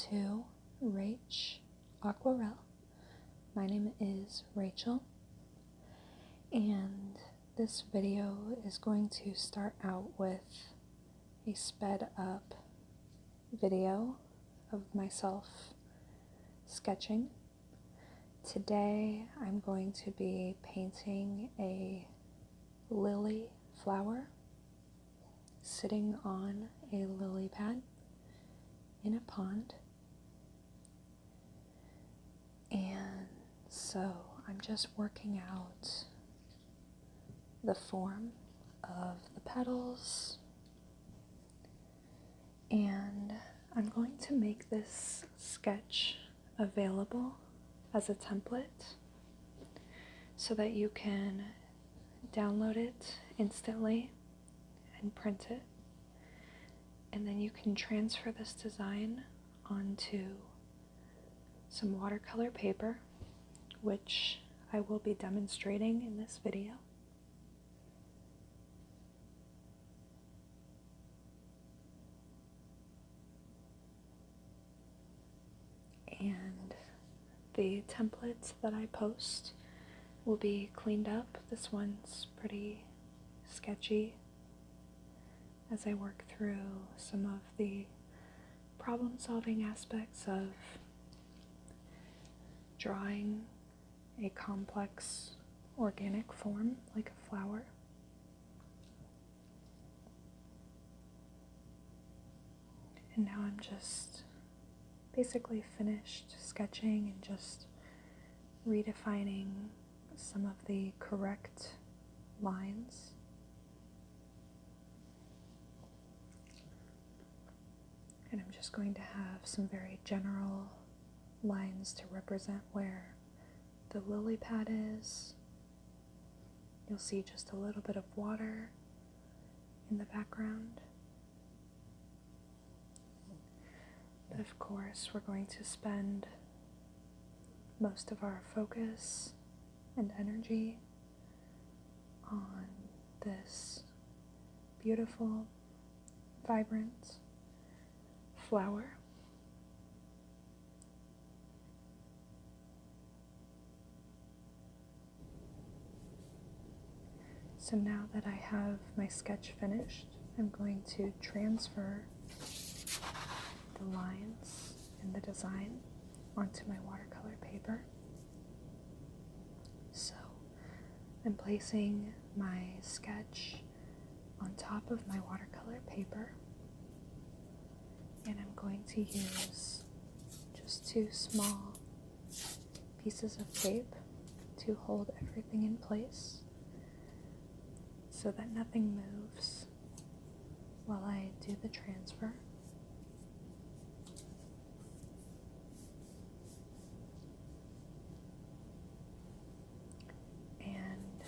to Rach Aquarelle. My name is Rachel, and this video is going to start out with a sped up video of myself sketching. Today I'm going to be painting a lily flower sitting on a lily pad in a pond. And so I'm just working out the form of the petals, and I'm going to make this sketch available as a template so that you can download it instantly and print it, and then you can transfer this design onto some watercolor paper, which I will be demonstrating in this video. And the templates that I post will be cleaned up. This one's pretty sketchy as I work through some of the problem-solving aspects of drawing a complex organic form like a flower. And now I'm just basically finished sketching and just redefining some of the correct lines. And I'm just going to have some very general lines to represent where the lily pad is. You'll see just a little bit of water in the background. But of course, we're going to spend most of our focus and energy on this beautiful, vibrant flower. So now that I have my sketch finished, I'm going to transfer the lines and the design onto my watercolor paper. So I'm placing my sketch on top of my watercolor paper, and I'm going to use just two small pieces of tape to hold everything in place so that nothing moves while I do the transfer. And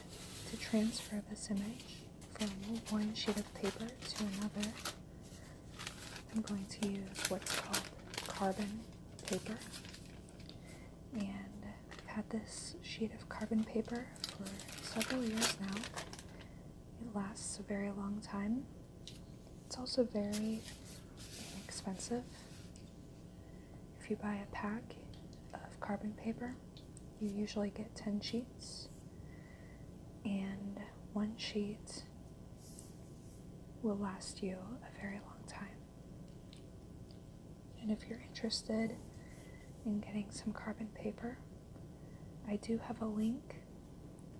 to transfer this image from one sheet of paper to another, I'm going to use what's called carbon paper. And I've had this sheet of carbon paper for several years now. It lasts a very long time. It's also very inexpensive. If you buy a pack of carbon paper, you usually get 10 sheets, and one sheet will last you a very long time. And if you're interested in getting some carbon paper, I do have a link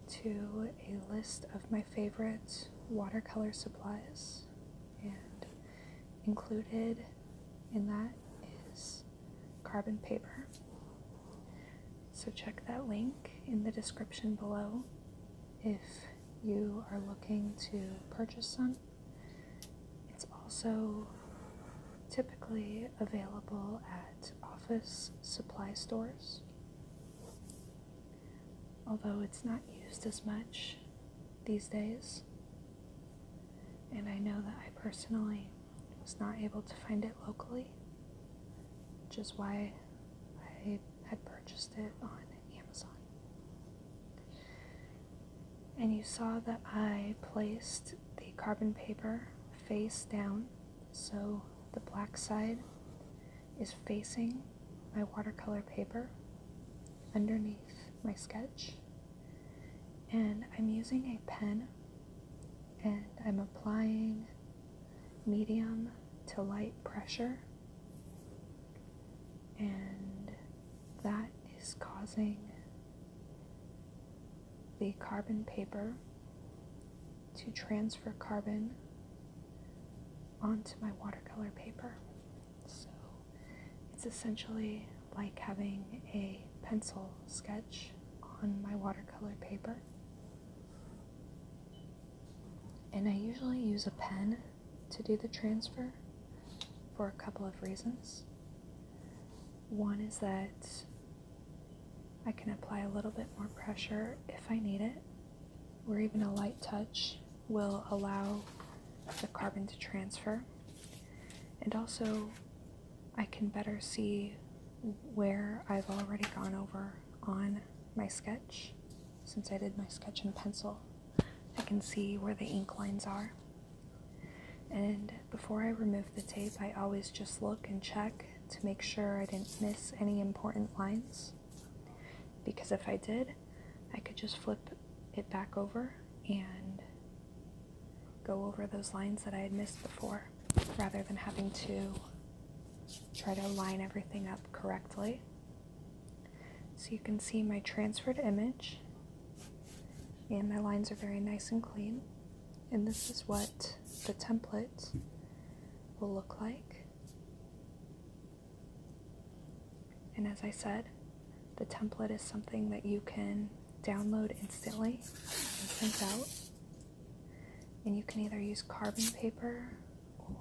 to a list of my favorite watercolor supplies, and included in that is carbon paper. So check that link in the description below if you are looking to purchase some. It's also typically available at office supply stores, although it's not used as much these days. And I know that I personally was not able to find it locally, which is why I had purchased it on Amazon. And you saw that I placed the carbon paper face down, so the black side is facing my watercolor paper underneath my sketch, and I'm using a pen and I'm applying medium to light pressure, and that is causing the carbon paper to transfer carbon onto my watercolor paper. So it's essentially like having a pencil sketch on my watercolor paper. And I usually use a pen to do the transfer for a couple of reasons. One is that I can apply a little bit more pressure if I need it, or even a light touch will allow the carbon to transfer. And also, I can better see where I've already gone over on my sketch. Since I did my sketch in pencil, I can see where the ink lines are. And before I remove the tape, I always just look and check to make sure I didn't miss any important lines. Because if I did, I could just flip it back over and go over those lines that I had missed before, rather than having to try to line everything up correctly. So you can see my transferred image, and my lines are very nice and clean. And this is what the template will look like. And as I said, the template is something that you can download instantly and print out. And you can either use carbon paper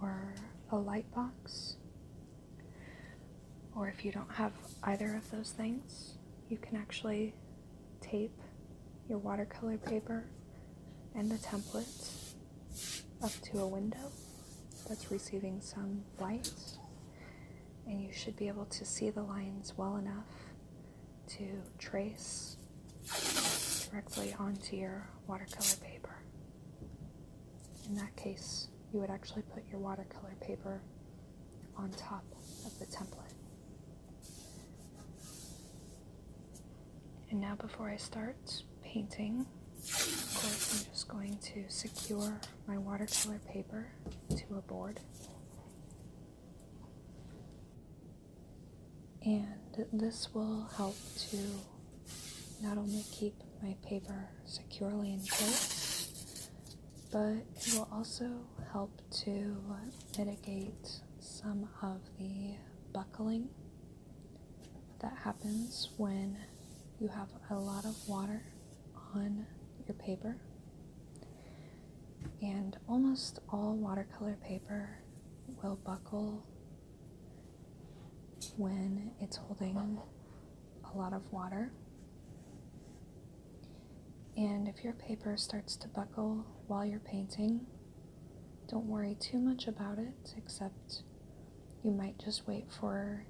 or a light box. Or if you don't have either of those things, you can actually tape your watercolor paper and the template up to a window that's receiving some light, and you should be able to see the lines well enough to trace directly onto your watercolor paper. In that case, you would actually put your watercolor paper on top of the template. And now before I start painting, of course, I'm just going to secure my watercolor paper to a board. And this will help to not only keep my paper securely in place, but it will also help to mitigate some of the buckling that happens when you have a lot of water on your paper. And almost all watercolor paper will buckle when it's holding a lot of water. And if your paper starts to buckle while you're painting, don't worry too much about it, except you might just wait for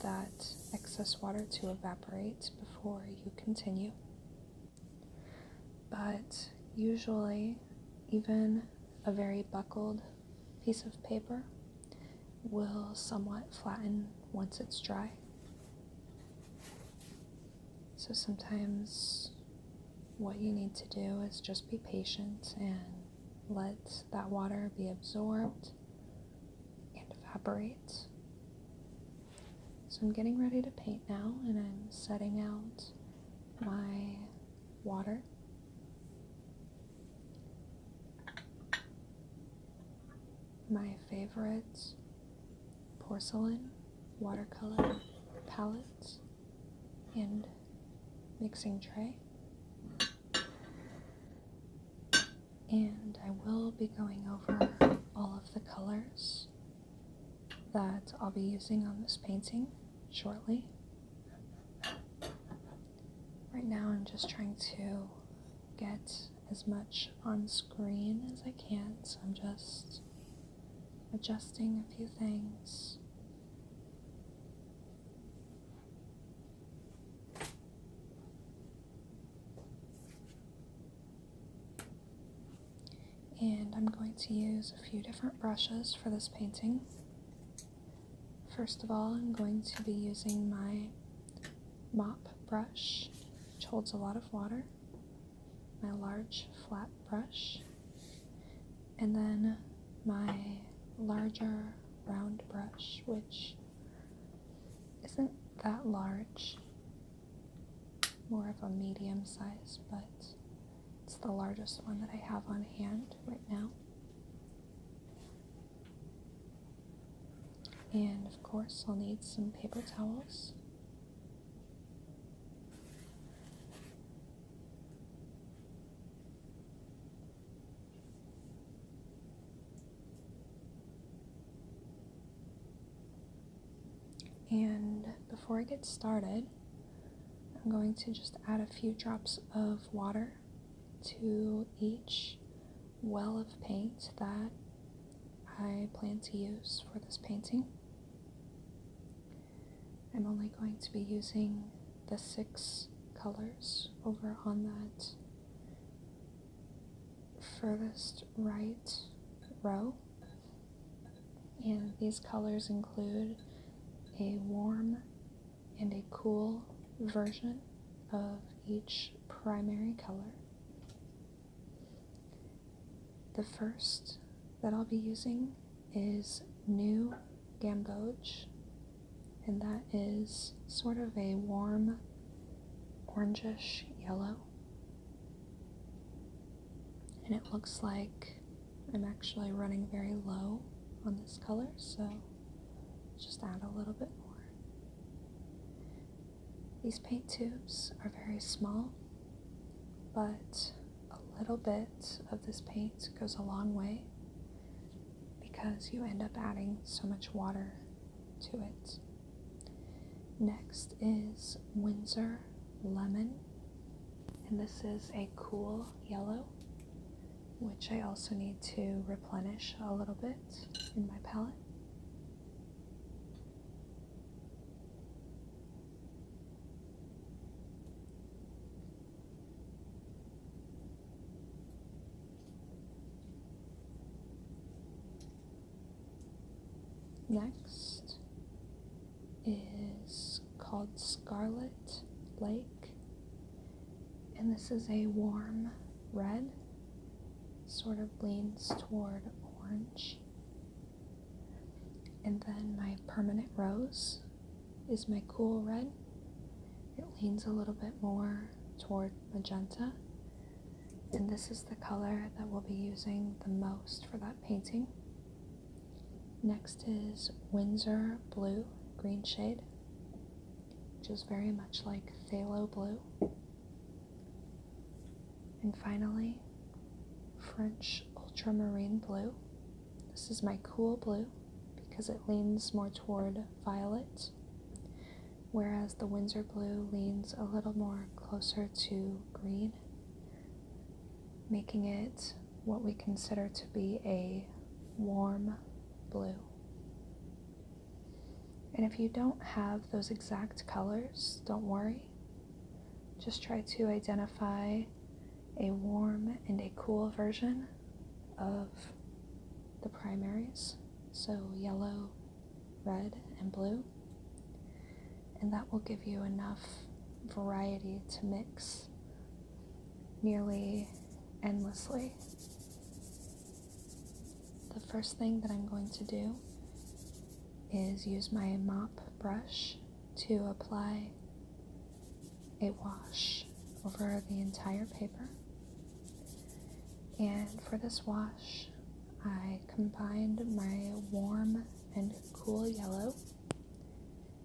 that excess water to evaporate before you continue. But usually, even a very buckled piece of paper will somewhat flatten once it's dry. So sometimes what you need to do is just be patient and let that water be absorbed and evaporate. So I'm getting ready to paint now, and I'm setting out my water. My favorite porcelain watercolor palette and mixing tray. And I will be going over all of the colors that I'll be using on this painting shortly. Right now I'm just trying to get as much on screen as I can, so I'm just adjusting a few things. And I'm going to use a few different brushes for this painting. First of all, I'm going to be using my mop brush, which holds a lot of water, my large flat brush, and then my larger round brush, which isn't that large, more of a medium size, but it's the largest one that I have on hand right now. And of course, I'll need some paper towels. And before I get started, I'm going to just add a few drops of water to each well of paint that I plan to use for this painting. I'm only going to be using the 6 colors over on that furthest right row. And these colors include a warm and a cool version of each primary color. The first that I'll be using is New Gamboge, and that is sort of a warm orangish yellow. And it looks like I'm actually running very low on this color, so just add a little bit more. These paint tubes are very small, but a little bit of this paint goes a long way because you end up adding so much water to it. Next is Windsor Lemon, and this is a cool yellow, which I also need to replenish a little bit in my palette. Next is called Scarlet Lake, and this is a warm red, sort of leans toward orange. And then my Permanent Rose is my cool red. It leans a little bit more toward magenta, and this is the color that we'll be using the most for that painting. Next is Windsor Blue, green shade, which is very much like phthalo blue. And finally, French Ultramarine Blue. This is my cool blue because it leans more toward violet, whereas the Windsor Blue leans a little more closer to green, making it what we consider to be a warm blue. And if you don't have those exact colors, don't worry. Just try to identify a warm and a cool version of the primaries, so yellow, red, and blue, and that will give you enough variety to mix nearly endlessly. The first thing that I'm going to do is use my mop brush to apply a wash over the entire paper. And for this wash, I combined my warm and cool yellow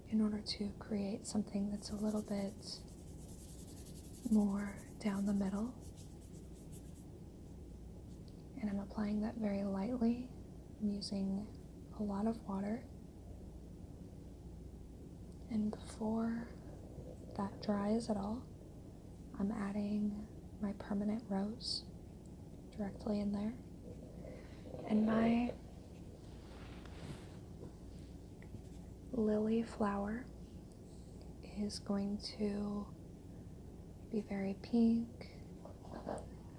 in order to create something that's a little bit more down the middle. And I'm applying that very lightly. I'm using a lot of water. And before that dries at all, I'm adding my Permanent Rose directly in there. And my lily flower is going to be very pink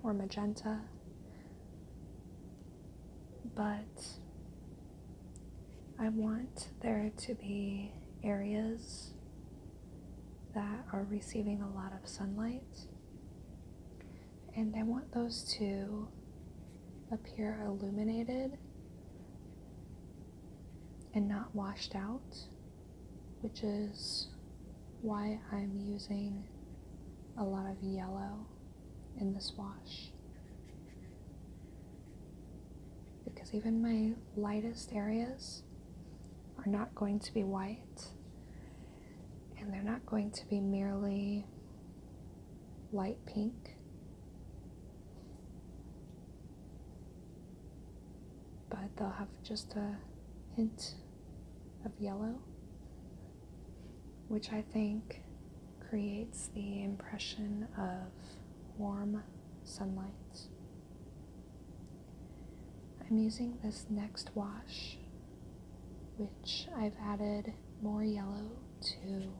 or magenta, but I want there to be areas that are receiving a lot of sunlight, and I want those to appear illuminated and not washed out, which is why I'm using a lot of yellow in this wash. Because even my lightest areas are not going to be white, and they're not going to be merely light pink, but they'll have just a hint of yellow, which I think creates the impression of warm sunlight. I'm using this next wash, which I've added more yellow to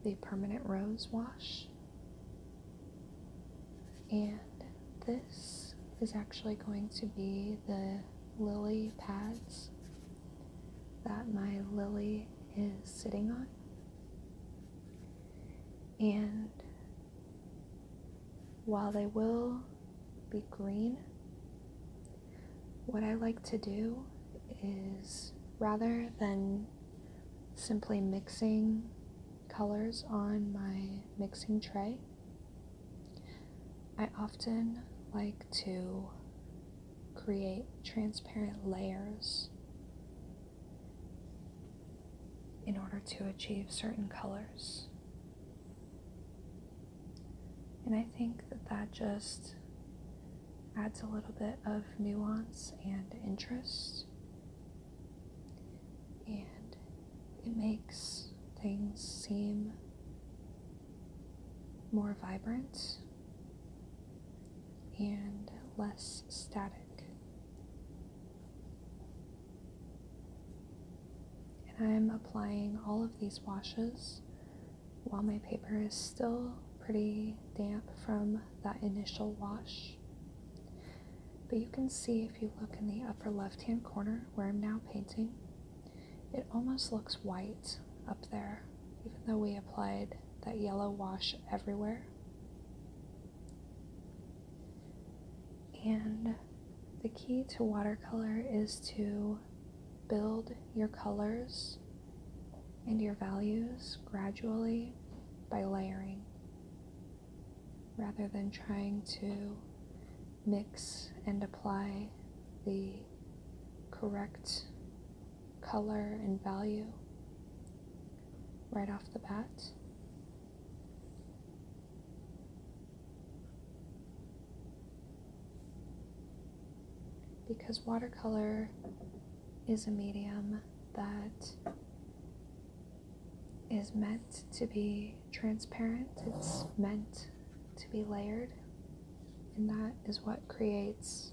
the Permanent Rose wash, and this is actually going to be the lily pads that my lily is sitting on. And while they will be green, what I like to do is, rather than simply mixing colors on my mixing tray, I often like to create transparent layers in order to achieve certain colors. And I think that that just adds a little bit of nuance and interest, and it makes things seem more vibrant and less static. And I'm applying all of these washes while my paper is still pretty damp from that initial wash. But you can see, if you look in the upper left-hand corner where I'm now painting, it almost looks white up there, even though we applied that yellow wash everywhere. And the key to watercolor is to build your colors and your values gradually by layering, rather than trying to mix and apply the correct color and value right off the bat. Because watercolor is a medium that is meant to be transparent, it's meant to be layered, and that is what creates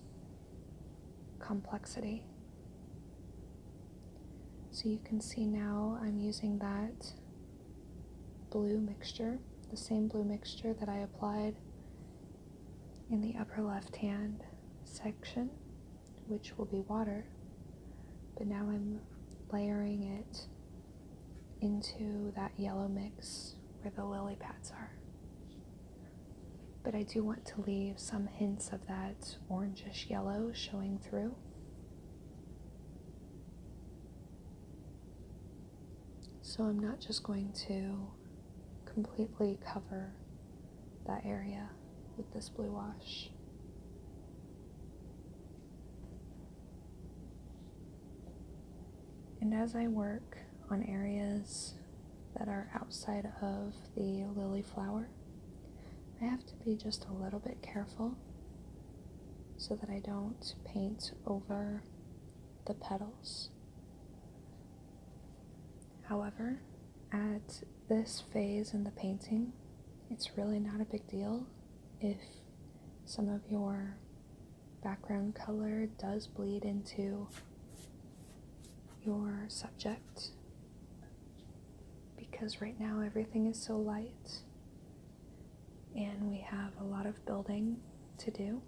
complexity. So you can see now I'm using that blue mixture, the same blue mixture that I applied in the upper left-hand section, which will be water, but now I'm layering it into that yellow mix where the lily pads are. But I do want to leave some hints of that orangish yellow showing through. So I'm not just going to completely cover that area with this blue wash. And as I work on areas that are outside of the lily flower, I have to be just a little bit careful so that I don't paint over the petals. However, at this phase in the painting, it's really not a big deal if some of your background color does bleed into your subject, because right now everything is so light and we have a lot of building to do.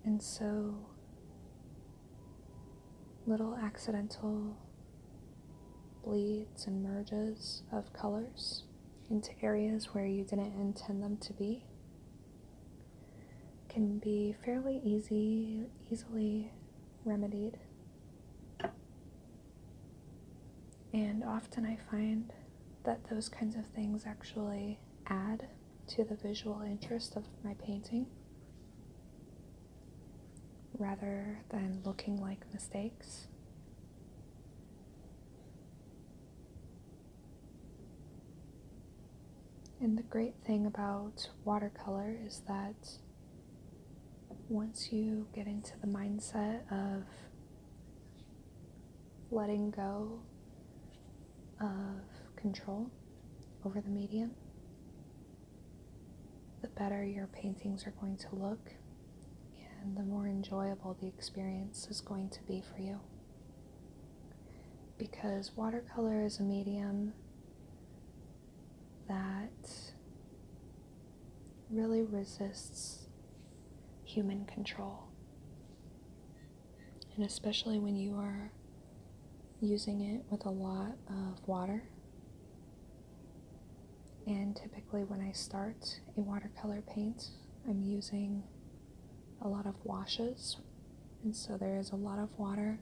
And so little accidental bleeds and merges of colors into areas where you didn't intend them to be can be fairly easily remedied. And often I find that those kinds of things actually add to the visual interest of my painting rather than looking like mistakes. And the great thing about watercolor is that once you get into the mindset of letting go of control over the medium, the better your paintings are going to look and the more enjoyable the experience is going to be for you. Because watercolor is a medium that really resists human control. And especially when you are using it with a lot of water. And typically when I start a watercolor paint, I'm using a lot of washes. And so there is a lot of water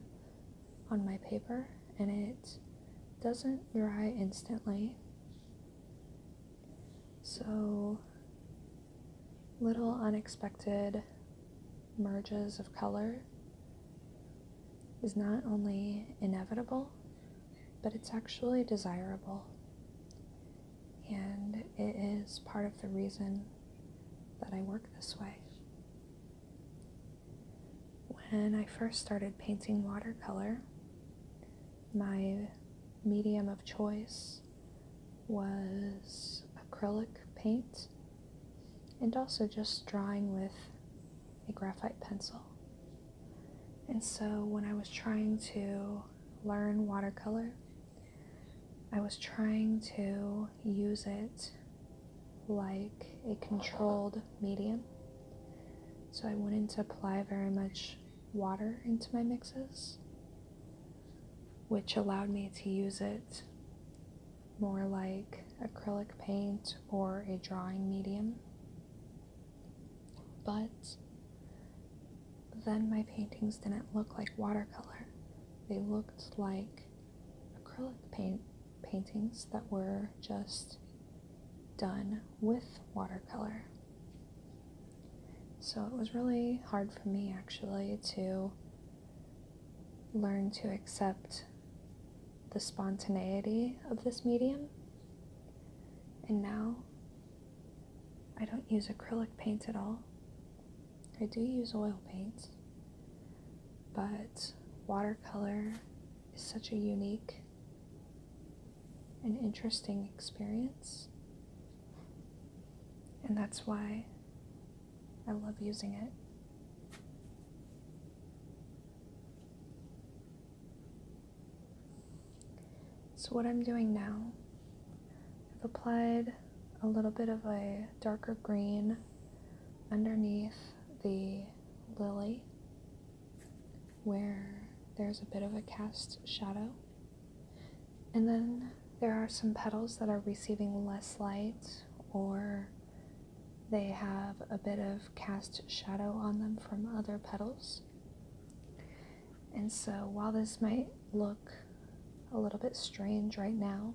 on my paper, and it doesn't dry instantly. So little unexpected merges of color is not only inevitable, but it's actually desirable. And it is part of the reason that I work this way. When I first started painting watercolor, my medium of choice was acrylic paint and also just drawing with a graphite pencil. And so when I was trying to learn watercolor, I was trying to use it like a controlled medium. So I wouldn't apply very much water into my mixes, which allowed me to use it more like acrylic paint or a drawing medium. But then my paintings didn't look like watercolor. They looked like acrylic paintings that were just done with watercolor. So it was really hard for me actually to learn to accept the spontaneity of this medium. And now I don't use acrylic paint at all. I do use oil paint, but watercolor is such a unique and interesting experience, and that's why I love using it. So what I'm doing now, I've applied a little bit of a darker green underneath the lily where there's a bit of a cast shadow. And then there are some petals that are receiving less light, or they have a bit of cast shadow on them from other petals. And so while this might look a little bit strange right now,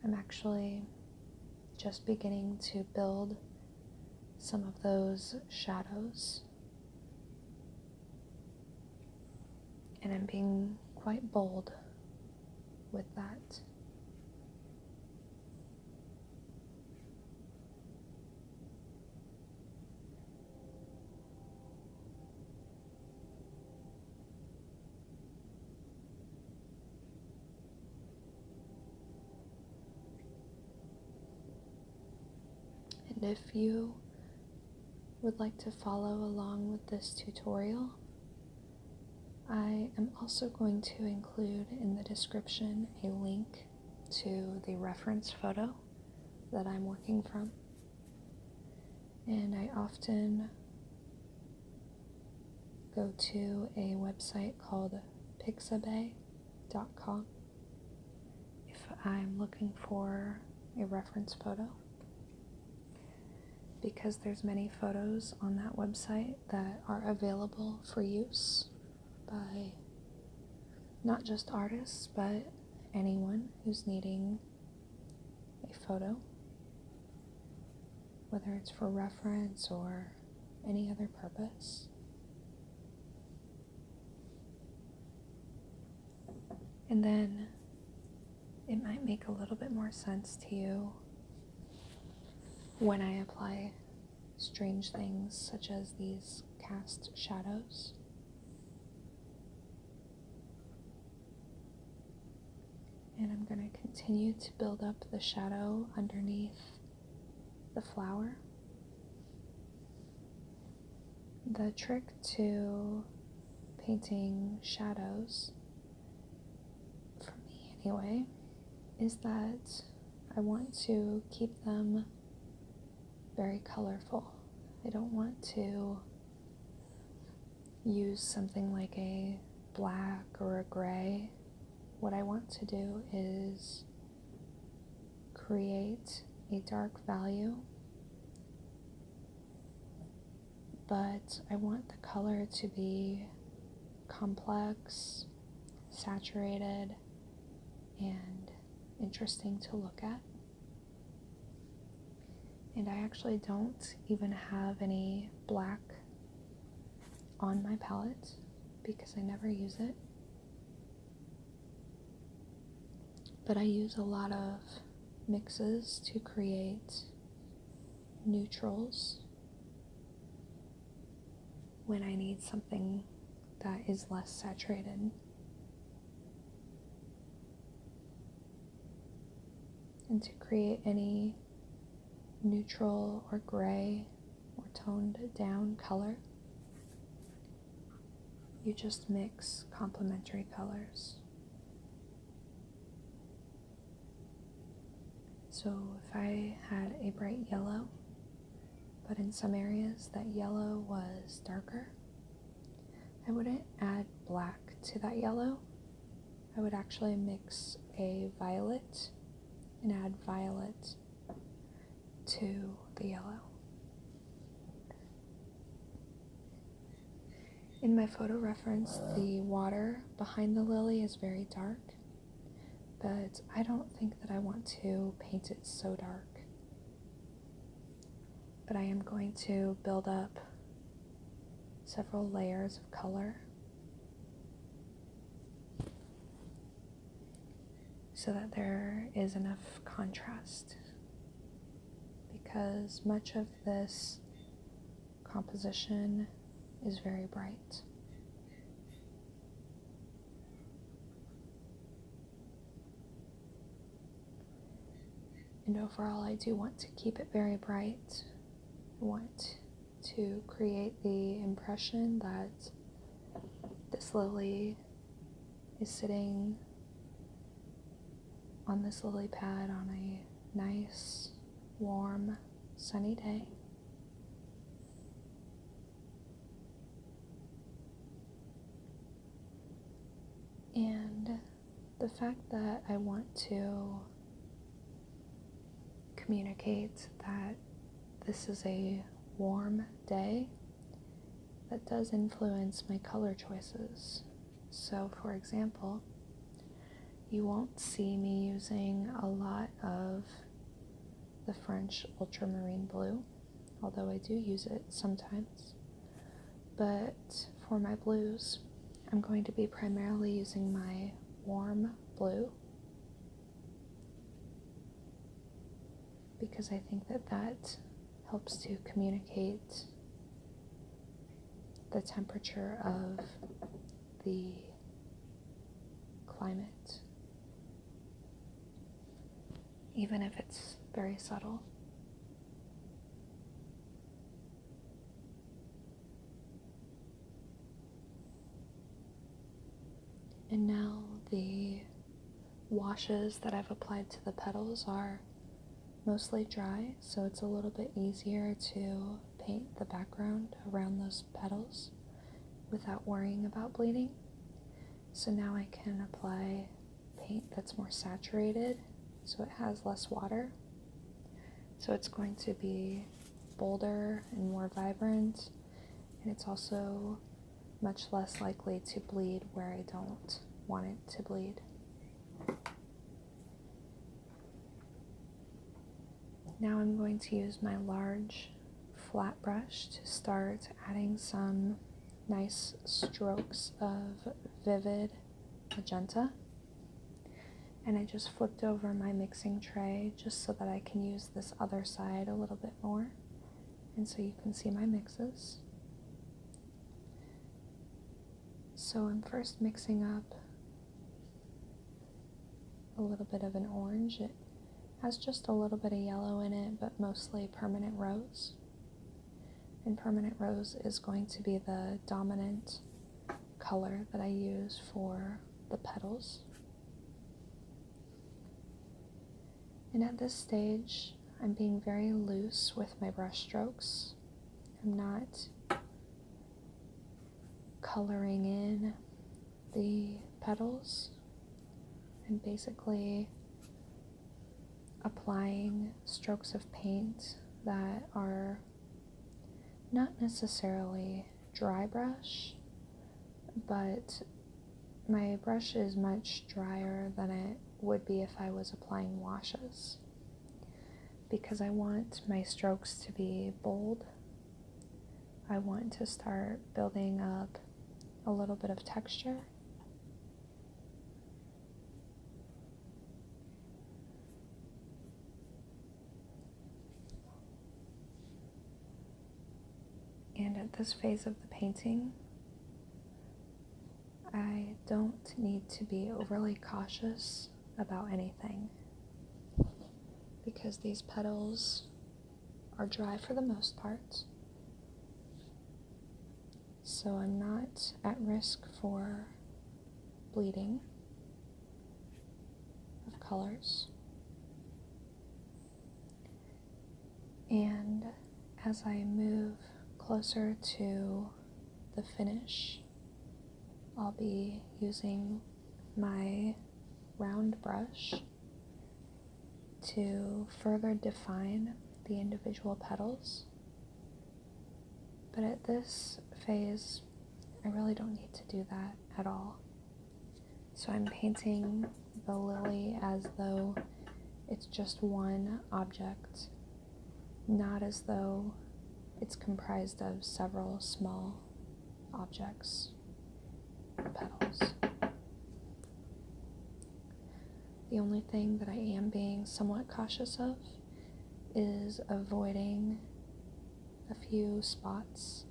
I'm actually just beginning to build some of those shadows. And I'm being quite bold with that. And if you would like to follow along with this tutorial, I am also going to include in the description a link to the reference photo that I'm working from. And I often go to a website called pixabay.com if I'm looking for a reference photo, because there's many photos on that website that are available for use by not just artists, but anyone who's needing a photo, whether it's for reference or any other purpose. And then it might make a little bit more sense to you when I apply strange things such as these cast shadows. And I'm going to continue to build up the shadow underneath the flower. The trick to painting shadows, for me anyway, is that I want to keep them very colorful. I don't want to use something like a black or a gray. What I want to do is create a dark value, but I want the color to be complex, saturated, and interesting to look at. And I actually don't even have any black on my palette because I never use it. But I use a lot of mixes to create neutrals when I need something that is less saturated. And to create any neutral or gray or toned down color, you just mix complementary colors. So if I had a bright yellow, but in some areas that yellow was darker, I wouldn't add black to that yellow. I would actually mix a violet and add violet to the yellow. In my photo reference, the water behind the lily is very dark, but I don't think that I want to paint it so dark. But I am going to build up several layers of color so that there is enough contrast, because much of this composition is very bright. And overall, I do want to keep it very bright. I want to create the impression that this lily is sitting on this lily pad on a nice, warm, sunny day. And the fact that I want to communicate that this is a warm day, that does influence my color choices. So for example, you won't see me using a lot of the French ultramarine blue, although I do use it sometimes. But for my blues, I'm going to be primarily using my warm blue, because I think that that helps to communicate the temperature of the climate, even if it's very subtle. And now the washes that I've applied to the petals are mostly dry, so it's a little bit easier to paint the background around those petals without worrying about bleeding. So now I can apply paint that's more saturated, so it has less water. So it's going to be bolder and more vibrant, and it's also much less likely to bleed where I don't want it to bleed. Now I'm going to use my large flat brush to start adding some nice strokes of vivid magenta. And I just flipped over my mixing tray just so that I can use this other side a little bit more, and so you can see my mixes. So I'm first mixing up a little bit of an orange. It has just a little bit of yellow in it, but mostly permanent rose. And permanent rose is going to be the dominant color that I use for the petals. And at this stage, I'm being very loose with my brush strokes. I'm not coloring in the petals. I'm basically applying strokes of paint that are not necessarily dry brush, but my brush is much drier than it would be if I was applying washes, because I want my strokes to be bold. I want to start building up a little bit of texture. And at this phase of the painting, I don't need to be overly cautious about anything, because these petals are dry for the most part, so I'm not at risk for bleeding of colors. And as I move closer to the finish, I'll be using my round brush to further define the individual petals. But at this phase, I really don't need to do that at all. So I'm painting the lily as though it's just one object, not as though it's comprised of several small objects or petals. The only thing that I am being somewhat cautious of is avoiding a few spots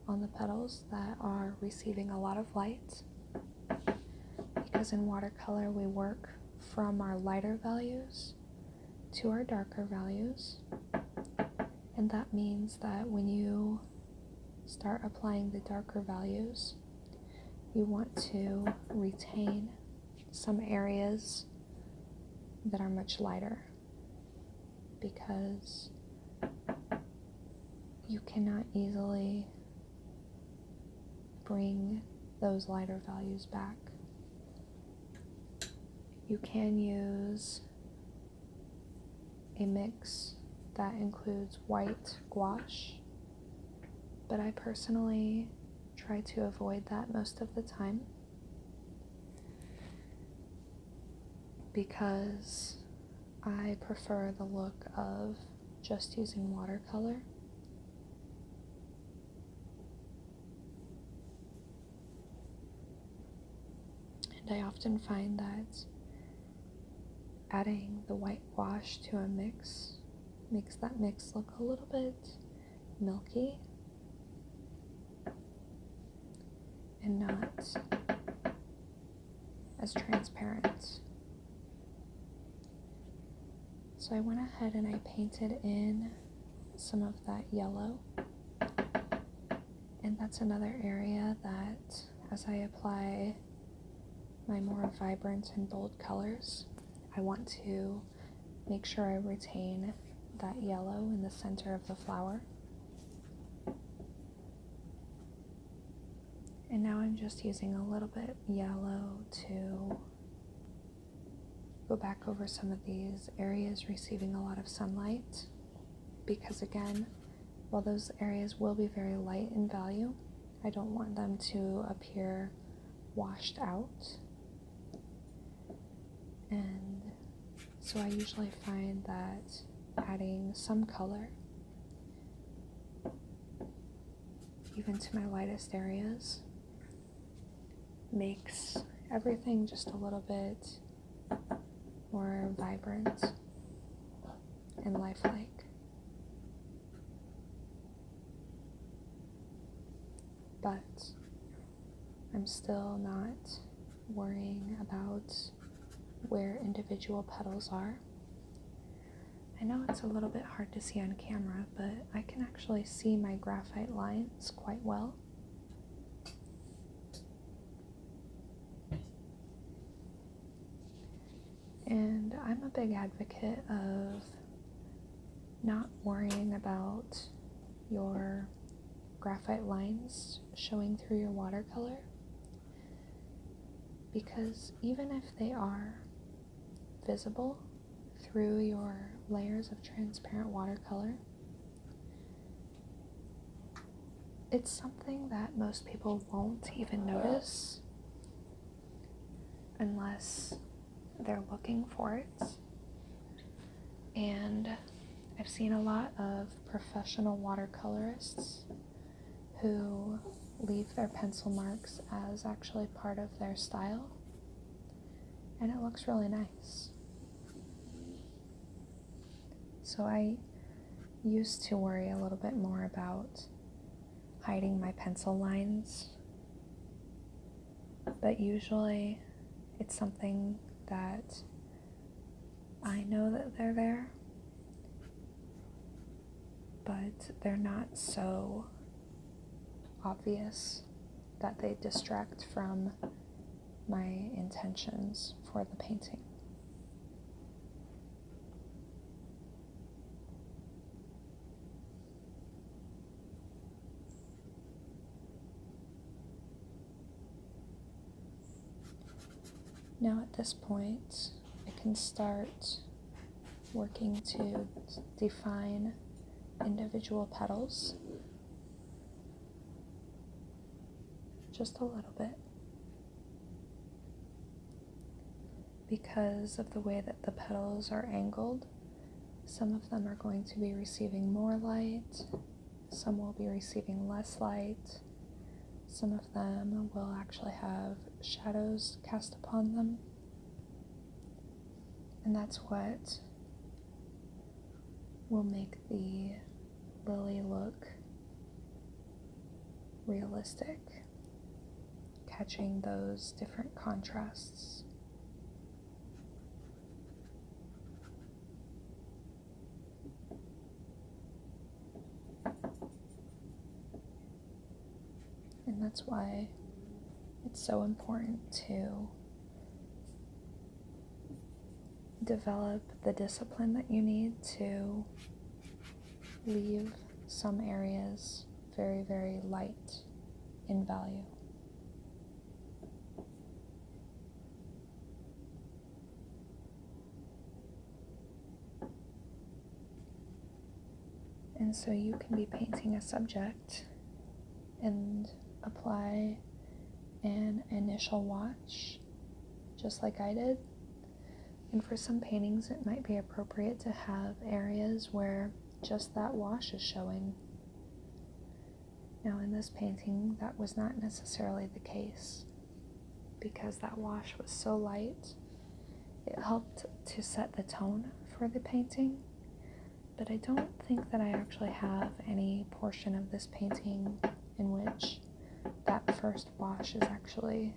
on the petals that are receiving a lot of light, because in watercolor we work from our lighter values to our darker values, and that means that when you start applying the darker values, you want to retain some areas that are much lighter, because you cannot easily bring those lighter values back. You can use a mix that includes white gouache, but I personally try to avoid that most of the time, because I prefer the look of just using watercolor. And I often find that adding the white gouache to a mix makes that mix look a little bit milky and not as transparent. So I went ahead and I painted in some of that yellow, and that's another area that, as I apply my more vibrant and bold colors, I want to make sure I retain that yellow in the center of the flower. And now I'm just using a little bit yellow to go back over some of these areas receiving a lot of sunlight, because again, while those areas will be very light in value, I don't want them to appear washed out. And so I usually find that adding some color, even to my lightest areas, makes everything just a little bit more vibrant and lifelike. But I'm still not worrying about where individual petals are. I know it's a little bit hard to see on camera, but I can actually see my graphite lines quite well. And I'm a big advocate of not worrying about your graphite lines showing through your watercolor, because even if they are visible through your layers of transparent watercolor, it's something that most people won't even notice unless they're looking for it. And I've seen a lot of professional watercolorists who leave their pencil marks as actually part of their style, and it looks really nice. So I used to worry a little bit more about hiding my pencil lines, but usually it's something that I know that they're there, but they're not so obvious that they distract from my intentions for the painting. Now at this point, I can start working to define individual petals just a little bit, because of the way that the petals are angled. Some of them are going to be receiving more light, some will be receiving less light, some of them will actually have shadows cast upon them, and that's what will make the lily look realistic, catching those different contrasts. And that's why it's so important to develop the discipline that you need to leave some areas very, very light in value. And so you can be painting a subject and apply an initial wash, just like I did. And for some paintings, it might be appropriate to have areas where just that wash is showing. Now in this painting, that was not necessarily the case, because that wash was so light. It helped to set the tone for the painting, but I don't think that I actually have any portion of this painting in which that first wash is actually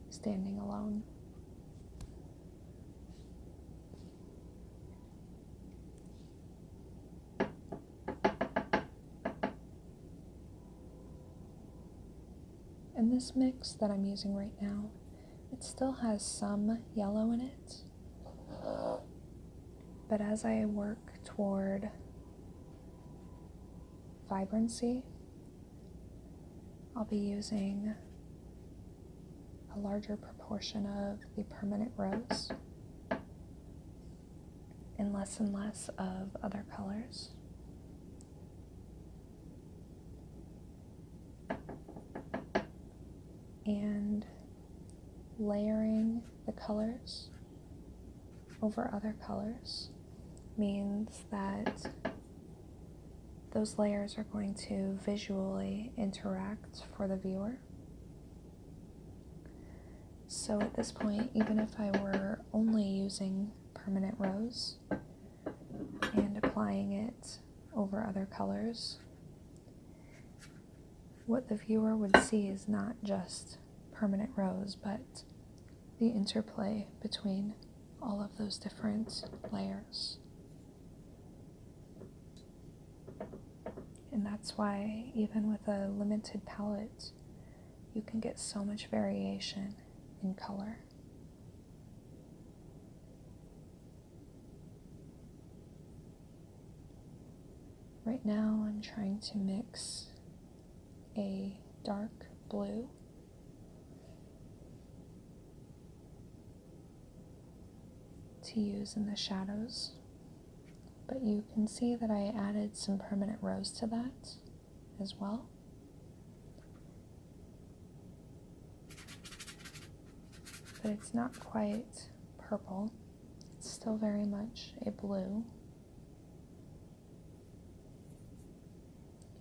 standing alone. And this mix that I'm using right now, it still has some yellow in it, but as I work toward vibrancy, I'll be using a larger proportion of the permanent rose and less of other colors. And layering the colors over other colors means that those layers are going to visually interact for the viewer. So at this point, even if I were only using permanent rose and applying it over other colors, what the viewer would see is not just permanent rose, but the interplay between all of those different layers. And that's why, even with a limited palette, you can get so much variation in color. Right now, I'm trying to mix a dark blue to use in the shadows, but you can see that I added some permanent rose to that as well. But it's not quite purple, it's still very much a blue.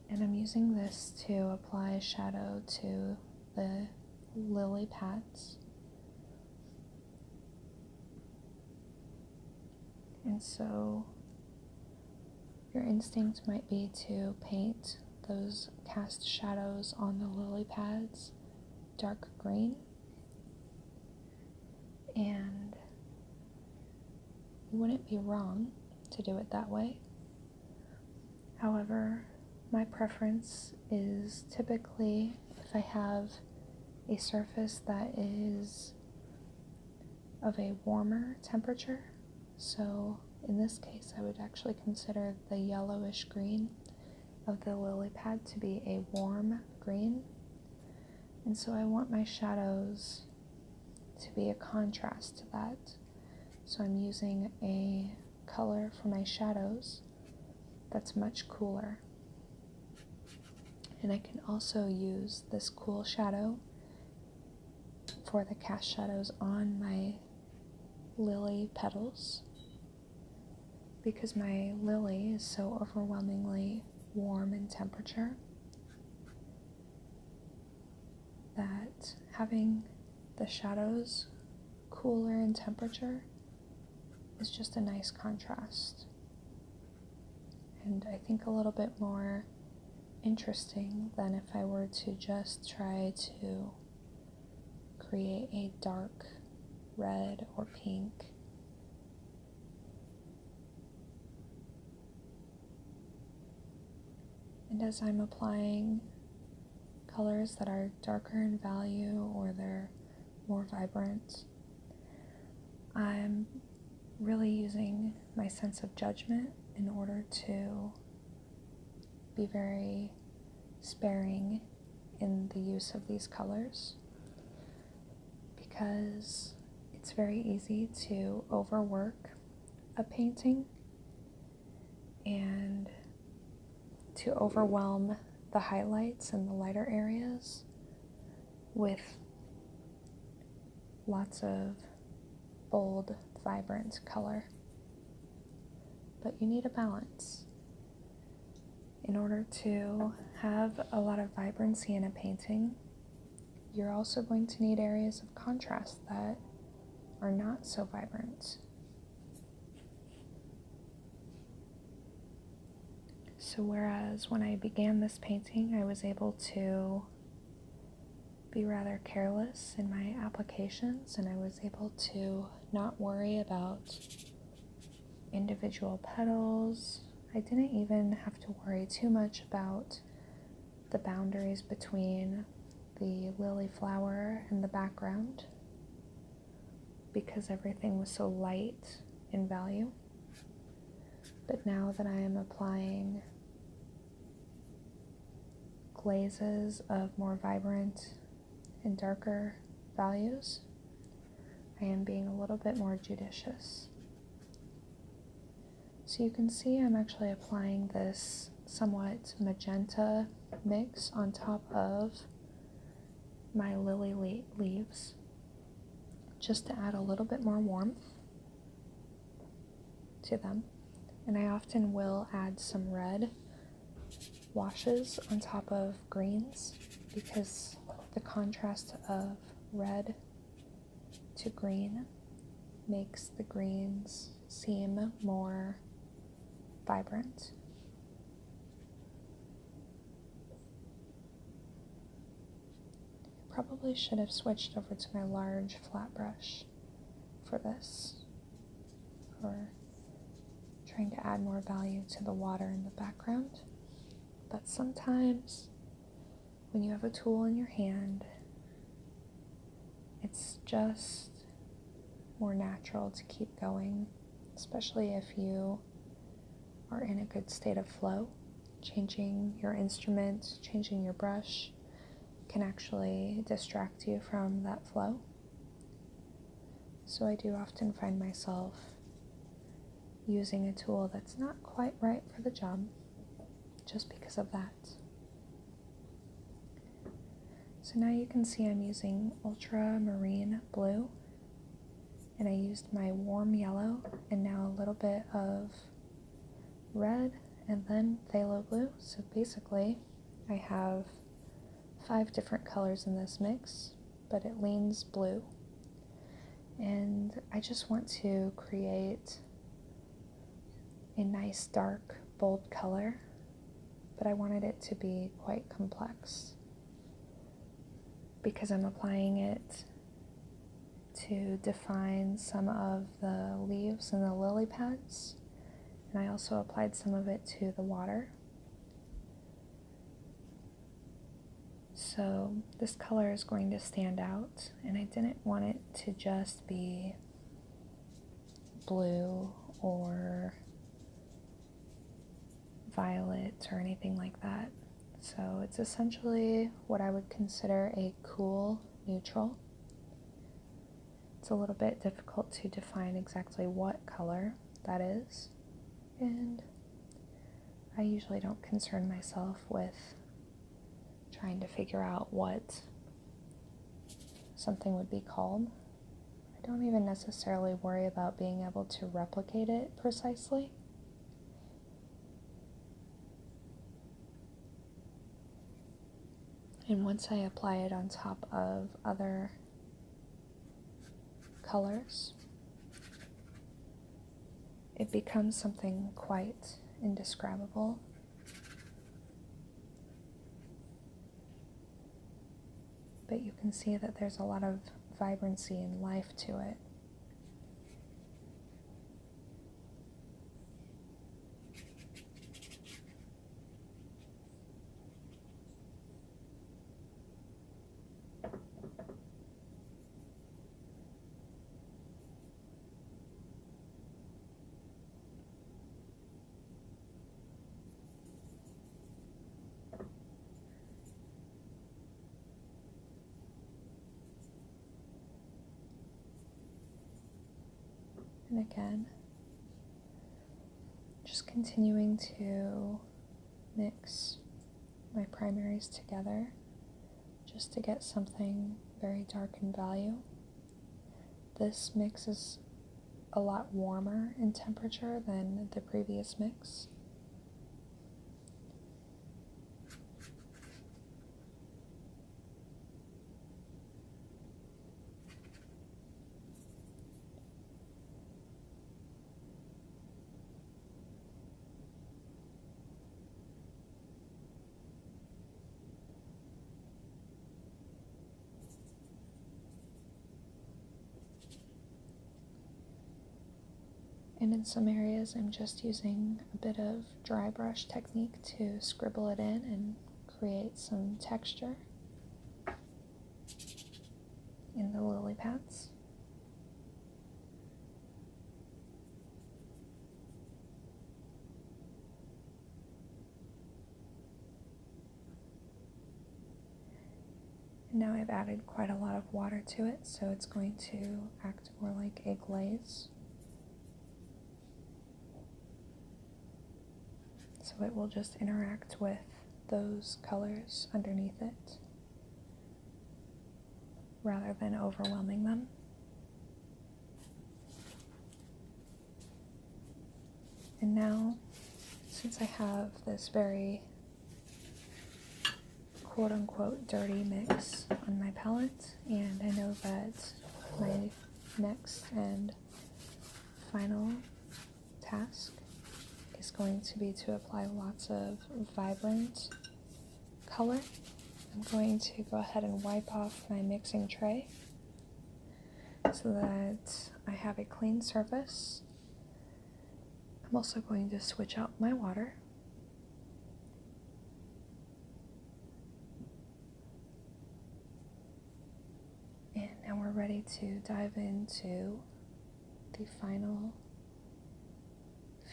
And I'm using this to apply shadow to the lily pads. And so your instinct might be to paint those cast shadows on the lily pads dark green. And you wouldn't be wrong to do it that way. However, my preference is typically if I have a surface that is of a warmer temperature. So in this case, I would actually consider the yellowish green of the lily pad to be a warm green. And so I want my shadows to be a contrast to that. So I'm using a color for my shadows that's much cooler. And I can also use this cool shadow for the cast shadows on my lily petals, because my lily is so overwhelmingly warm in temperature that having the shadows cooler in temperature is just a nice contrast. And I think a little bit more interesting than if I were to just try to create a dark red or pink. And as I'm applying colors that are darker in value or they're more vibrant, I'm really using my sense of judgment in order to be very sparing in the use of these colors, because it's very easy to overwork a painting and to overwhelm the highlights and the lighter areas with lots of bold, vibrant color. But you need a balance. In order to have a lot of vibrancy in a painting, you're also going to need areas of contrast that are not so vibrant. So whereas when I began this painting, I was able to be rather careless in my applications, and I was able to not worry about individual petals. I didn't even have to worry too much about the boundaries between the lily flower and the background, because everything was so light in value. But now that I am applying glazes of more vibrant and darker values, I am being a little bit more judicious. So you can see I'm actually applying this somewhat magenta mix on top of my lily leaves, just to add a little bit more warmth to them. And I often will add some red washes on top of greens, because the contrast of red to green makes the greens seem more vibrant. Probably should have switched over to my large flat brush for this, for trying to add more value to the water in the background. But sometimes when you have a tool in your hand, it's just more natural to keep going, especially if you are in a good state of flow. Changing your instrument, changing your brush can actually distract you from that flow. So I do often find myself using a tool that's not quite right for the job, just because of that. So now you can see I'm using ultramarine blue, and I used my warm yellow and now a little bit of red and then phthalo blue. So basically I have 5 different colors in this mix, but it leans blue. And I just want to create a nice dark bold color, but I wanted it to be quite complex because I'm applying it to define some of the leaves and the lily pads, and I also applied some of it to the water. So this color is going to stand out, and I didn't want it to just be blue or violet or anything like that. So it's essentially what I would consider a cool neutral. It's a little bit difficult to define exactly what color that is, and I usually don't concern myself with trying to figure out what something would be called. I don't even necessarily worry about being able to replicate it precisely. And once I apply it on top of other colors, it becomes something quite indescribable. But you can see that there's a lot of vibrancy and life to it. And again, just continuing to mix my primaries together just to get something very dark in value. This mix is a lot warmer in temperature than the previous mix. And in some areas I'm just using a bit of dry brush technique to scribble it in and create some texture in the lily pads. And now I've added quite a lot of water to it, so it's going to act more like a glaze. So it will just interact with those colors underneath it rather than overwhelming them. And now, since I have this very quote-unquote dirty mix on my palette, and I know that my next and final task is going to be to apply lots of vibrant color, I'm going to go ahead and wipe off my mixing tray so that I have a clean surface. I'm also going to switch out my water. And now we're ready to dive into the final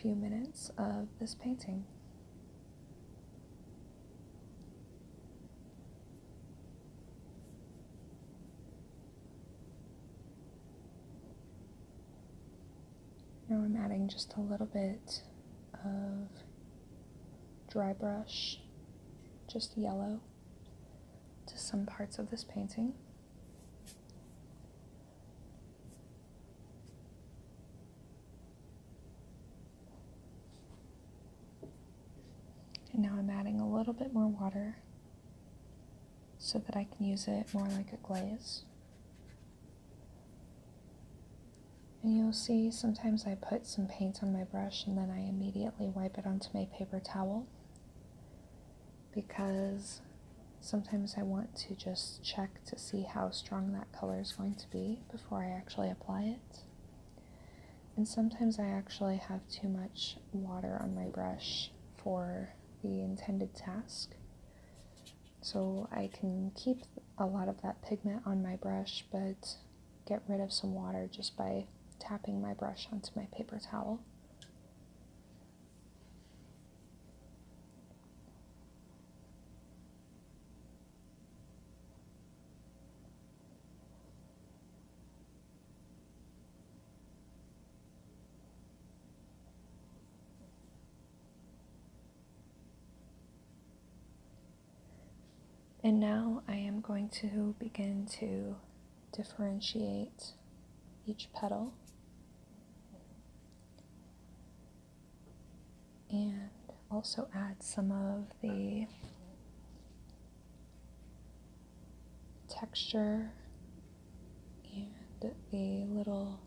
few minutes of this painting. Now I'm adding just a little bit of dry brush, just yellow, to some parts of this painting. And now I'm adding a little bit more water so that I can use it more like a glaze. And you'll see sometimes I put some paint on my brush and then I immediately wipe it onto my paper towel, because sometimes I want to just check to see how strong that color is going to be before I actually apply it. And sometimes I actually have too much water on my brush for the intended task. So I can keep a lot of that pigment on my brush, but get rid of some water just by tapping my brush onto my paper towel. And now I am going to begin to differentiate each petal and also add some of the texture and the little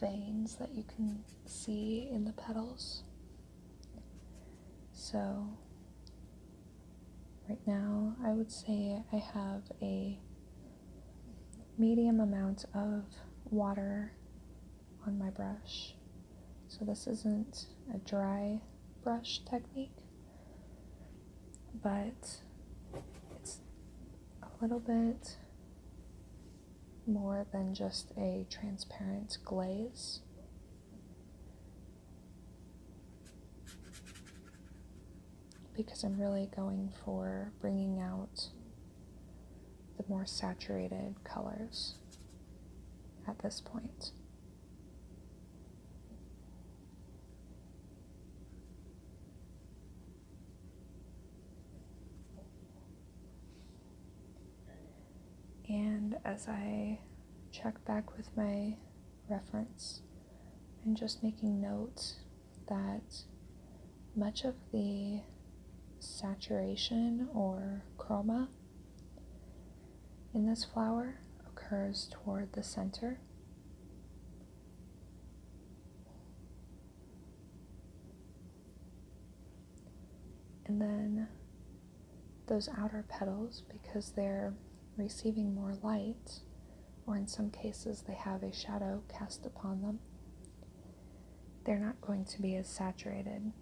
veins that you can see in the petals. So right now I would say I have a medium amount of water on my brush. So this isn't a dry brush technique, but it's a little bit more than just a transparent glaze. Because I'm really going for bringing out the more saturated colors at this point. And as I check back with my reference, I'm just making note that much of the saturation or chroma in this flower occurs toward the center. And then those outer petals, because they're receiving more light, or in some cases they have a shadow cast upon them, they're not going to be as saturated.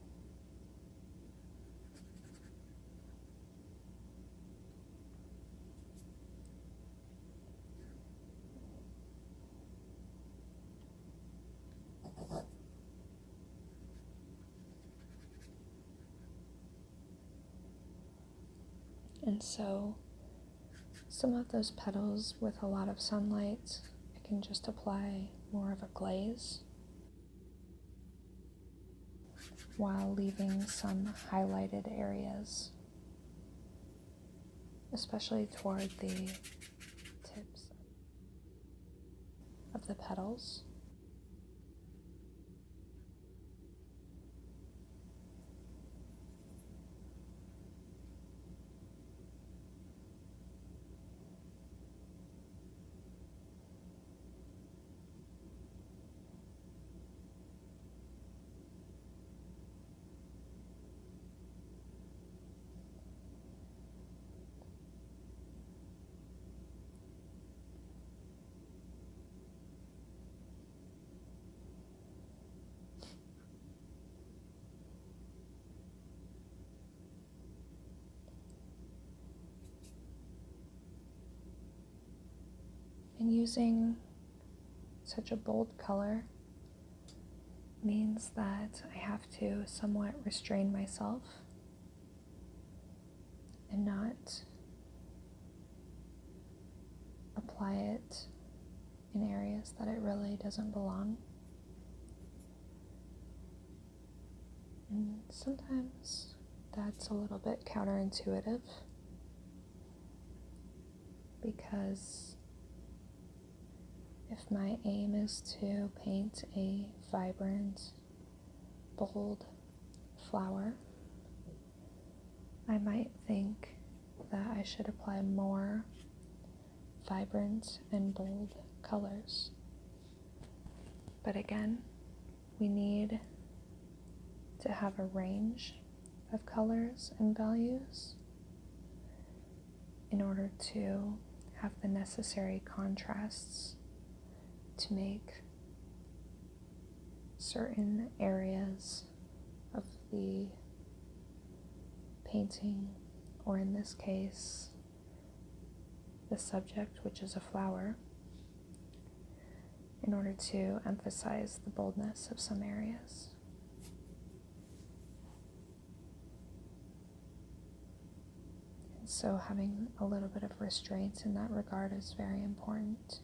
And so some of those petals with a lot of sunlight, I can just apply more of a glaze while leaving some highlighted areas, especially toward the tips of the petals. And using such a bold color means that I have to somewhat restrain myself and not apply it in areas that it really doesn't belong. And sometimes that's a little bit counterintuitive, because if my aim is to paint a vibrant, bold flower, I might think that I should apply more vibrant and bold colors. But again, we need to have a range of colors and values in order to have the necessary contrasts to make certain areas of the painting, or in this case, the subject, which is a flower, in order to emphasize the boldness of some areas. And so having a little bit of restraint in that regard is very important.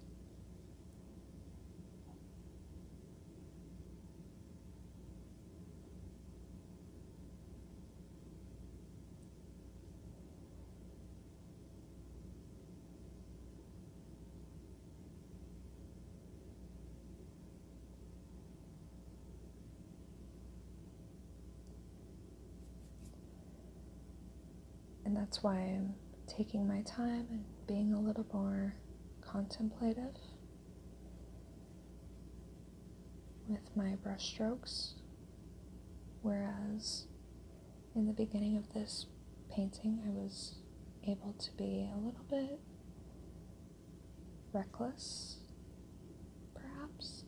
And that's why I'm taking my time and being a little more contemplative with my brush strokes. Whereas in the beginning of this painting, I was able to be a little bit reckless, perhaps.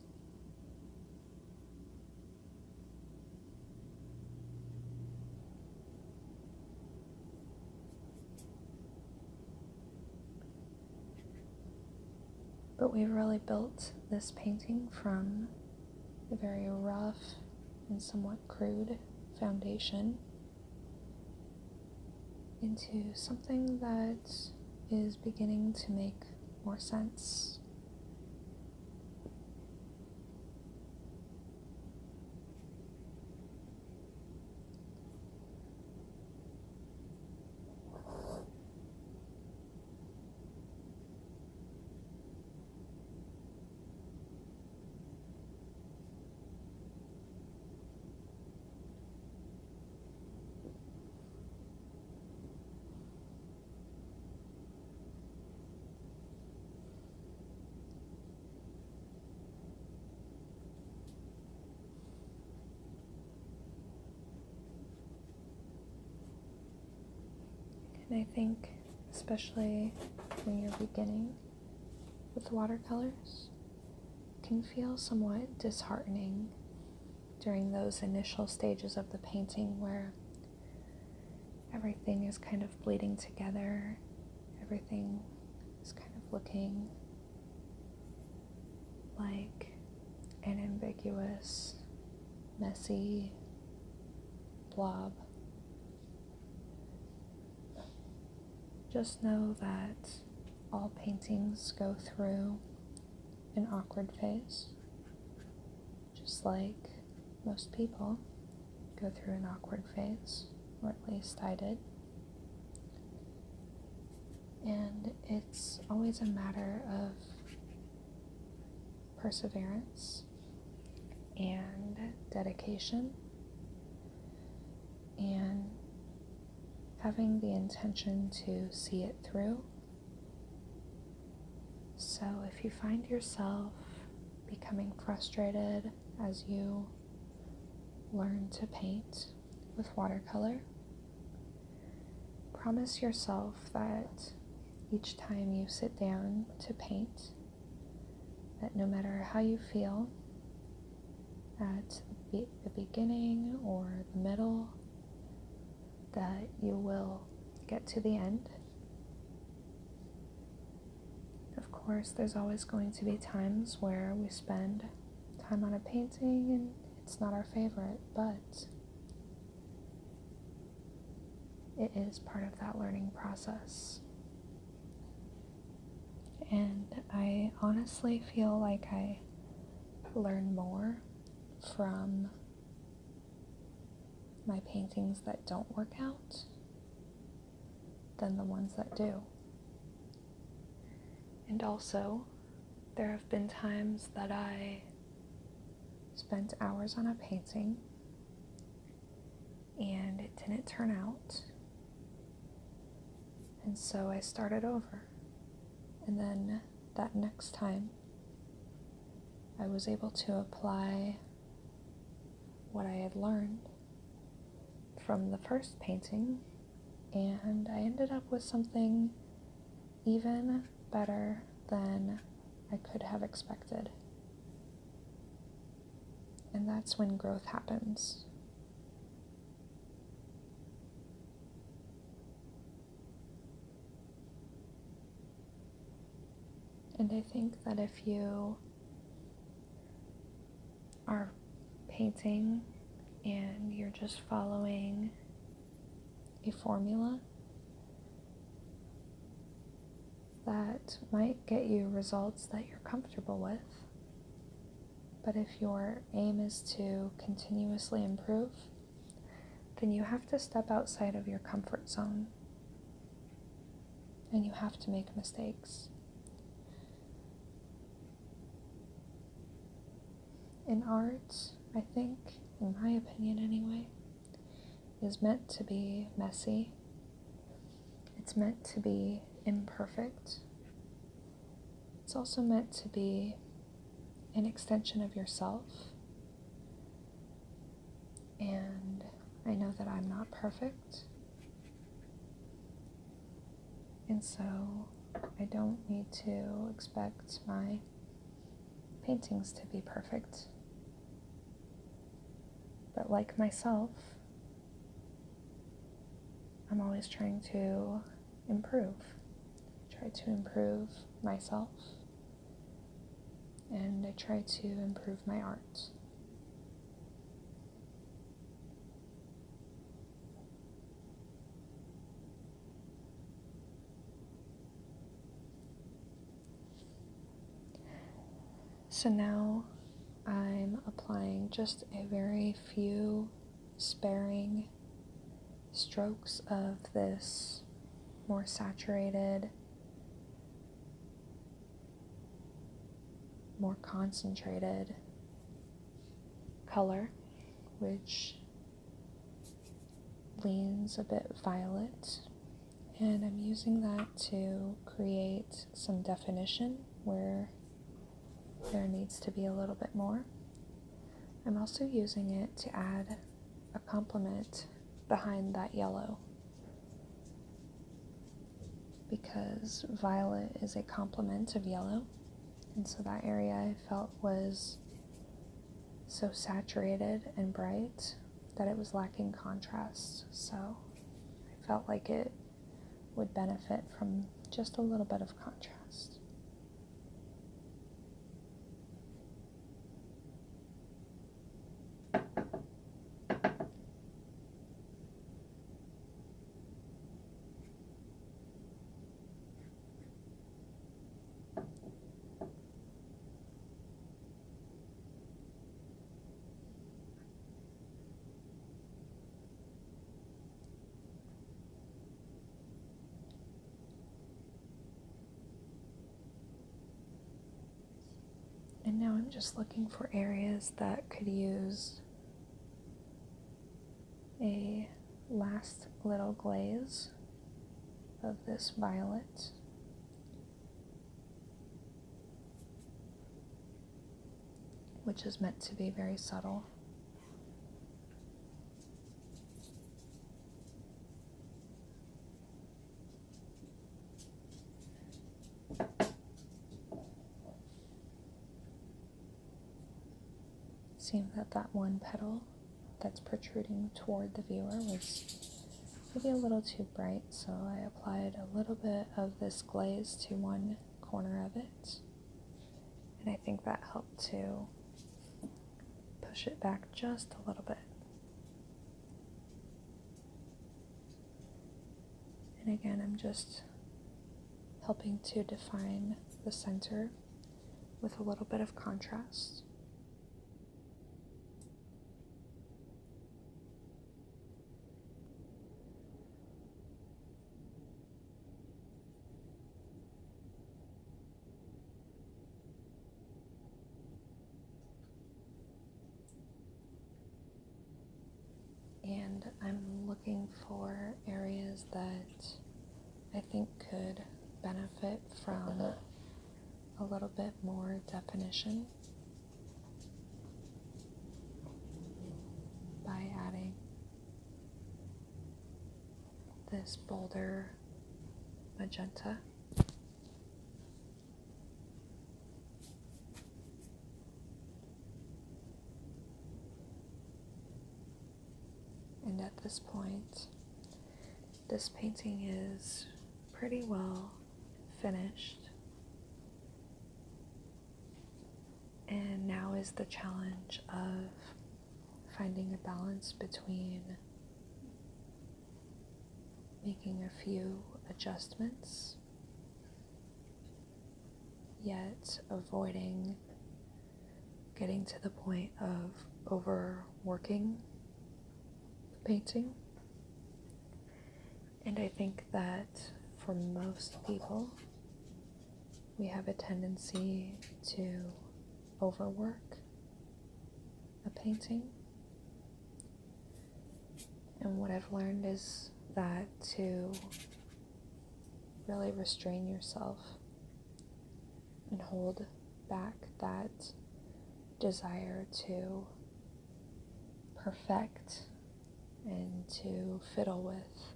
But we've really built this painting from a very rough and somewhat crude foundation into something that is beginning to make more sense. And I think, especially when you're beginning with watercolors, it can feel somewhat disheartening during those initial stages of the painting where everything is kind of bleeding together, everything is kind of looking like an ambiguous, messy blob. Just know that all paintings go through an awkward phase, just like most people go through an awkward phase, or at least I did. And it's always a matter of perseverance and dedication and having the intention to see it through. So if you find yourself becoming frustrated as you learn to paint with watercolor, promise yourself that each time you sit down to paint, that no matter how you feel at the beginning or the middle, that you will get to the end. Of course, there's always going to be times where we spend time on a painting and it's not our favorite, but it is part of that learning process. And I honestly feel like I learn more from my paintings that don't work out than the ones that do. And also, there have been times that I spent hours on a painting and it didn't turn out, and so I started over. And then that next time, I was able to apply what I had learned from the first painting, and I ended up with something even better than I could have expected. And that's when growth happens. And I think that if you are painting and you're just following a formula, that might get you results that you're comfortable with. But if your aim is to continuously improve, then you have to step outside of your comfort zone. And you have to make mistakes. In art, I think, in my opinion anyway, is meant to be messy. It's meant to be imperfect. It's also meant to be an extension of yourself. And I know that I'm not perfect. And so I don't need to expect my paintings to be perfect. But like myself, I'm always trying to improve. I try to improve myself, and I try to improve my art. So now I'm applying just a very few sparing strokes of this more saturated, more concentrated color, which leans a bit violet, and I'm using that to create some definition where there needs to be a little bit more. I'm also using it to add a complement behind that yellow, because violet is a complement of yellow, and so that area I felt was so saturated and bright that it was lacking contrast, so I felt like it would benefit from just a little bit of contrast. And now I'm just looking for areas that could use a last little glaze of this violet. Which is meant to be very subtle. Seemed that one petal that's protruding toward the viewer was maybe a little too bright, so I applied a little bit of this glaze to one corner of it, and I think that helped to push it back just a little bit. And again, I'm just helping to define the center with a little bit of contrast. And I'm looking for areas that I think could benefit from a little bit more definition by adding this bolder magenta. And at this point, this painting is pretty well finished. And now is the challenge of finding a balance between making a few adjustments, yet avoiding getting to the point of overworking painting. And I think that for most people, we have a tendency to overwork a painting. And what I've learned is that to really restrain yourself and hold back that desire to perfect and to fiddle with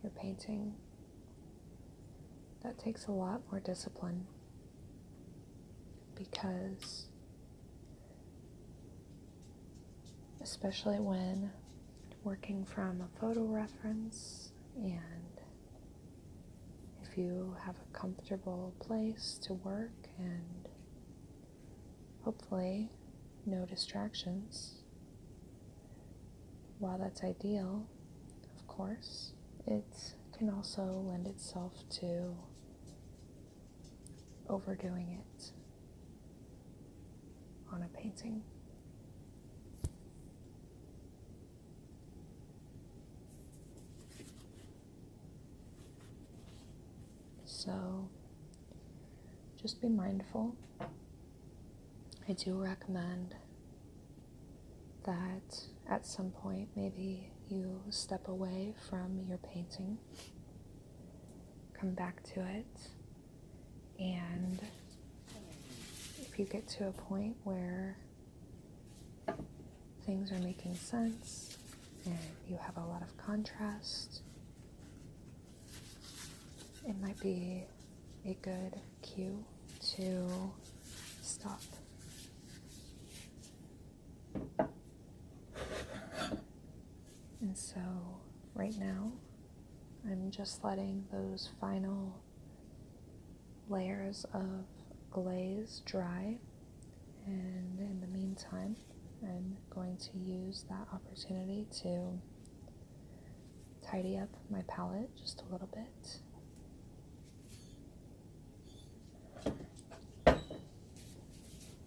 your painting, that takes a lot more discipline, because especially when working from a photo reference, and if you have a comfortable place to work and hopefully no distractions, while that's ideal, of course, it can also lend itself to overdoing it on a painting. So just be mindful. I do recommend that at some point maybe you step away from your painting, come back to it, and if you get to a point where things are making sense and you have a lot of contrast, it might be a good cue to stop. And so right now, I'm just letting those final layers of glaze dry, and in the meantime, I'm going to use that opportunity to tidy up my palette just a little bit.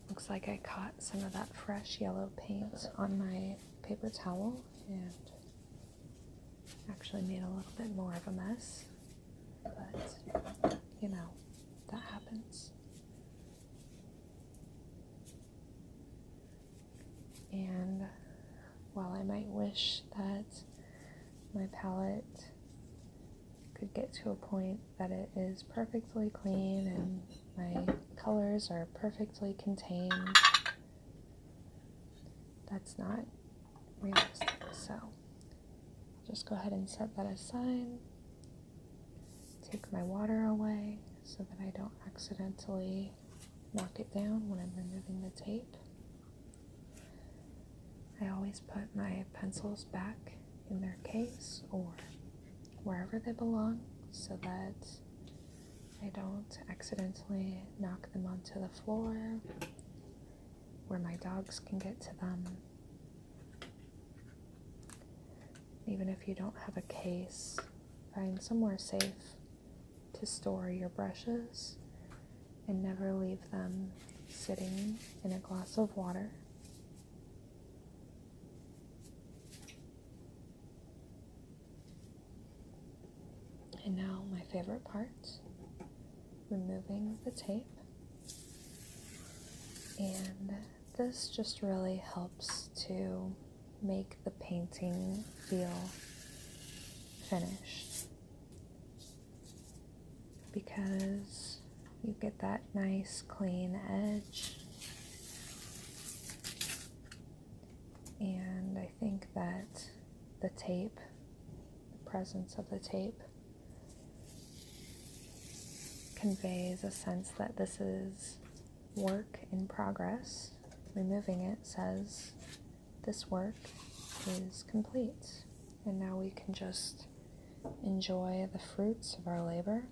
Looks like I caught some of that fresh yellow paint on my paper towel and actually made a little bit more of a mess, but you know, that happens. while I might wish that my palette could get to a point that it is perfectly clean and my colors are perfectly contained, that's not realistic. So I'll just go ahead and set that aside, take my water away so that I don't accidentally knock it down when I'm removing the tape. I always put my pencils back in their case or wherever they belong so that I don't accidentally knock them onto the floor where my dogs can get to them. Even if you don't have a case, find somewhere safe to store your brushes and never leave them sitting in a glass of water. And now my favorite part, removing the tape. And this just really helps to make the painting feel finished, because you get that nice clean edge, and I think that the tape, the presence of the tape, conveys a sense that this is work in progress. Removing it says this work is complete, and now we can just enjoy the fruits of our labor.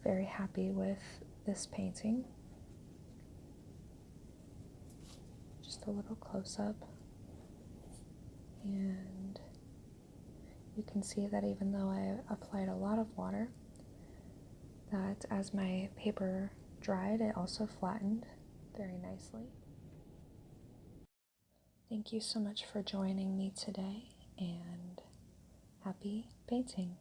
Very happy with this painting. Just a little close-up, and you can see that even though I applied a lot of water, that as my paper dried, it also flattened very nicely. Thank you so much for joining me today, and happy painting!